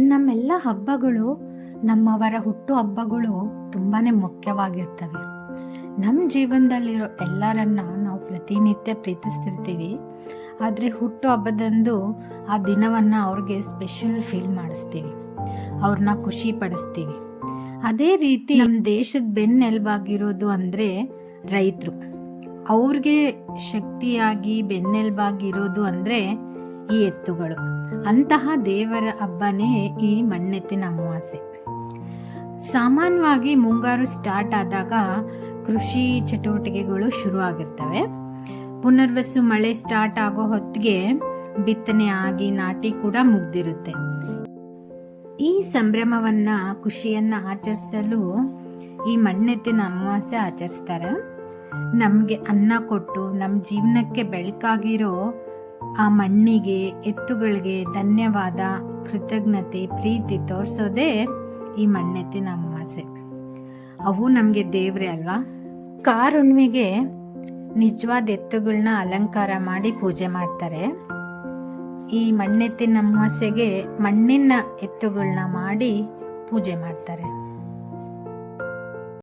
ನಮ್ಮೆಲ್ಲ ಹಬ್ಬಗಳು, ನಮ್ಮವರ ಹುಟ್ಟು ಹಬ್ಬಗಳು ತುಂಬಾ ಮುಖ್ಯವಾಗಿರ್ತವೆ. ನಮ್ಮ ಜೀವನದಲ್ಲಿರೋ ಎಲ್ಲರನ್ನ ನಾವು ಪ್ರತಿನಿತ್ಯ ಪ್ರೀತಿಸ್ತಿರ್ತೀವಿ. ಆದರೆ ಹುಟ್ಟು ಹಬ್ಬದಂದು ಆ ದಿನವನ್ನು ಅವ್ರಿಗೆ ಸ್ಪೆಷಲ್ ಫೀಲ್ ಮಾಡಿಸ್ತೀವಿ, ಅವ್ರನ್ನ ಖುಷಿ ಪಡಿಸ್ತೀವಿ. ಅದೇ ರೀತಿ ನಮ್ಮ ದೇಶದ ಬೆನ್ನೆಲುಬಾಗಿರೋದು ಅಂದರೆ ರೈತರು. ಅವ್ರಿಗೆ ಶಕ್ತಿಯಾಗಿ ಬೆನ್ನೆಲುಬಾಗಿರೋದು ಅಂದರೆ ಈ ಎತ್ತುಗಳು. ಅಂತಹ ದೇವರ ಹಬ್ಬನೇ ಈ ಮಣ್ಣೆತ್ತಿನ ಅಮಾವಾಸ್ಯೆ. ಸಾಮಾನ್ಯವಾಗಿ ಮುಂಗಾರು ಸ್ಟಾರ್ಟ್ ಆದಾಗ ಕೃಷಿ ಚಟುವಟಿಕೆಗಳು ಶುರು ಆಗಿರ್ತವೆ. ಪುನರ್ವಸು ಮಳೆ ಸ್ಟಾರ್ಟ್ ಆಗೋ ಹೊತ್ತಿಗೆ ಬಿತ್ತನೆ ಆಗಿ ನಾಟಿ ಕೂಡ ಮುಗ್ದಿರುತ್ತೆ. ಈ ಸಂಭ್ರಮವನ್ನ, ಖುಷಿಯನ್ನ ಆಚರಿಸಲು ಈ ಮಣ್ಣೆತ್ತಿನ ಅಮಾವಾಸ್ಯೆ ಆಚರಿಸ್ತಾರೆ. ನಮಗೆ ಅನ್ನ ಕೊಟ್ಟು ನಮ್ಮ ಜೀವನಕ್ಕೆ ಬೆಳಕಾಗಿರೋ ಆ ಮಣ್ಣಿಗೆ, ಎತ್ತುಗಳಿಗೆ ಧನ್ಯವಾದ, ಕೃತಜ್ಞತೆ, ಪ್ರೀತಿ ತೋರಿಸೋದೇ ಈ ಮಣ್ಣೆತ್ತಿನ ಅಮಾವಾಸ್ಯೆ. ಅವು ನಮಗೆ ದೇವ್ರೆ ಅಲ್ವಾ. ಕಾರುಣ್ಣಿಮೆಗೆ ನಿಜವಾದ ಎತ್ತುಗಳನ್ನ ಅಲಂಕಾರ ಮಾಡಿ ಪೂಜೆ ಮಾಡ್ತಾರೆ. ಈ ಮಣ್ಣೆತ್ತಿನ ಅಮಾವಾಸ್ಯೆಗೆ ಮಣ್ಣಿನ ಎತ್ತುಗಳನ್ನ ಮಾಡಿ ಪೂಜೆ ಮಾಡ್ತಾರೆ.